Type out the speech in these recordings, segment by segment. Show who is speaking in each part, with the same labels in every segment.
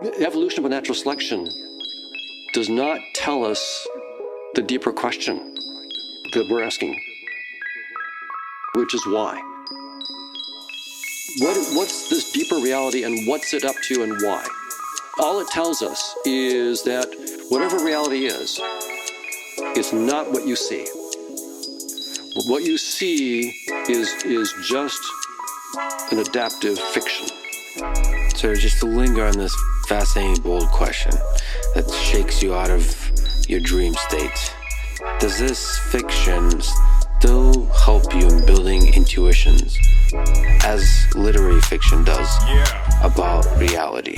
Speaker 1: Evolution by natural selection does not tell us the deeper question that we're asking, which is why. What's this deeper reality and what's it up to and why? All it tells us is that whatever reality is, it's not what you see. What you see is just an adaptive fiction.
Speaker 2: So just to linger on this fascinating, bold question that shakes you out of your dream state, does this fiction still help you in building intuitions as literary fiction does about reality?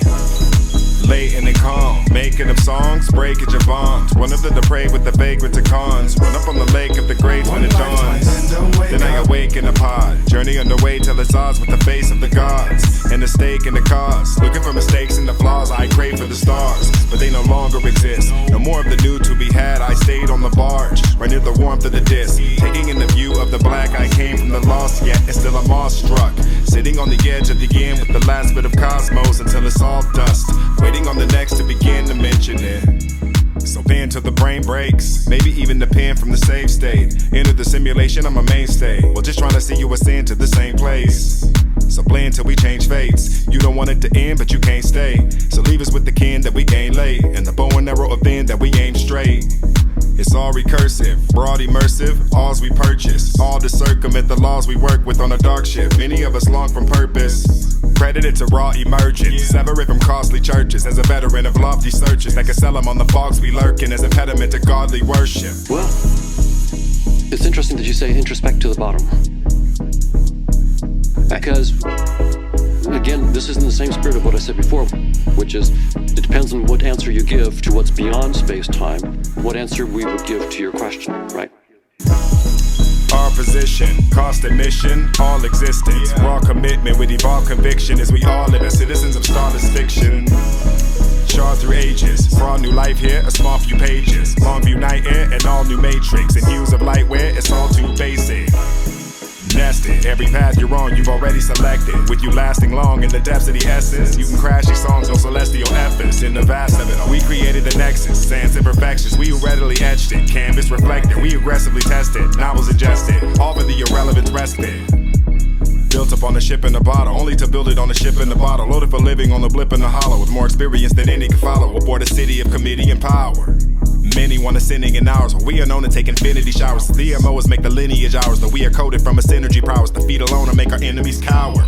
Speaker 3: Latent and calm, making up songs, breaking your bonds. One of the depraved with the vagrant to cons. Run up on the lake of the graves when it dawns. Then I awake in a pod. Journey underway till it's odds with the face of the gods. And the stake in the cause. Looking for mistakes and the flaws. I crave for the stars, but they no longer exist. No more of the new to be had. I stayed on the barge, right near the warmth of the disc. Taking in the view of the black. I came from the lost yet, and still I'm awestruck. Sitting on the edge of the end with the last bit of cosmos until it's all dust. Waiting on the next to begin to mention it. So bend till the brain breaks, maybe even the pen from the save state. Enter the simulation, I'm a mainstay. Well, just trying to see you ascend to the same place. So blend till we change fates. You don't want it to end, but you can't stay. So leave us with the kin that we can't lay, and the bow and arrow of then that we aim straight. It's all recursive, broad immersive, alls we purchase. All to circumvent the laws we work with on a dark ship. Many of us long from purpose. Credited to raw emergence, separate from costly churches. As a veteran of lofty searches that can sell them on the fogs we lurking as impediment to godly worship.
Speaker 1: Well, it's interesting that you say introspect to the bottom. Because, again, this is in the same spirit of what I said before, which is it depends on what answer you give to what's beyond space-time, what answer we would give to your question, right?
Speaker 3: Our position, cost admission, all existence. Raw commitment with evolved conviction as we all live as citizens of starless fiction. Charred through ages, for all new life here, a small few pages. Long view night air and all new matrix. And hues of lightware, it's all too basic. Nested, every path you're on, you've already selected. With you lasting long in the depths of the essence, you can crash these songs on celestial efforts. In the vast of it all, we created the nexus. Sans imperfections, we readily etched it. Canvas reflected, we aggressively tested. Novels ingested, all for the irrelevant respite. Built up on a ship in a bottle, only to build it on a ship in a bottle. Loaded for living on the blip in the hollow, with more experience than any can follow. Aboard a city of committee and power. Many want ascending in hours, but we are known to take infinity showers. The MOs make the lineage ours, though we are coded from a synergy prowess. The feet alone will make our enemies cower.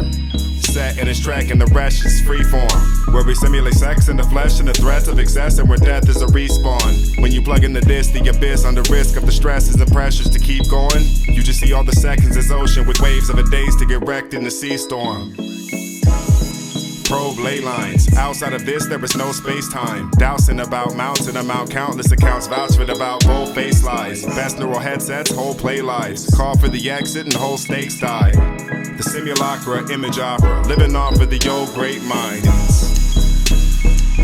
Speaker 3: Set in its track and the rest is freeform, where we simulate sex in the flesh and the threats of excess, and where death is a respawn. When you plug in the disc, the abyss, under risk of the stresses and pressures to keep going, you just see all the seconds as ocean with waves of a days to get wrecked in the sea storm. Probe ley lines. Outside of this, there is no space-time. Dousing about mountain amount, countless accounts vouch for about bold face lies. Best neural headsets, whole play lives. Call for the exit and whole stakes die. The Simulacra image opera, living off of the old great minds.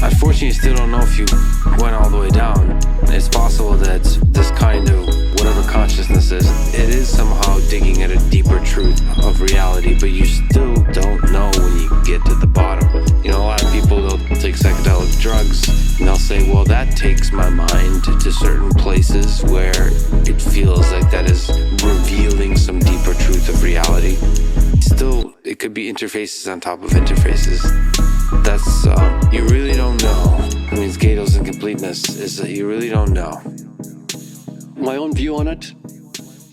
Speaker 2: Unfortunately, still don't know if you went all the way down. It's possible that this kind of whatever consciousness is, it is somehow digging at a deeper truth of reality, but you still don't know when you get to the bottom. You know, a lot of people, they'll take psychedelic drugs and they'll say, well, that takes my mind to certain places where it feels like that is revealing some deeper truth of reality. Still, it could be interfaces on top of interfaces. That's, you really don't know. I mean, it's Greydon's incompleteness, is that you really don't know.
Speaker 1: My own view on it,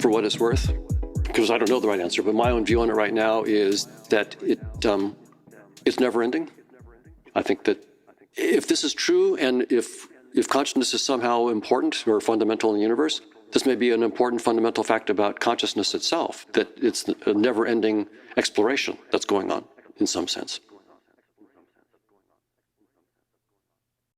Speaker 1: for what it's worth, because I don't know the right answer, but my own view on it right now is that it's never ending. I think that if this is true, and if consciousness is somehow important or fundamental in the universe, this may be an important fundamental fact about consciousness itself, that it's a never-ending exploration that's going on in some sense.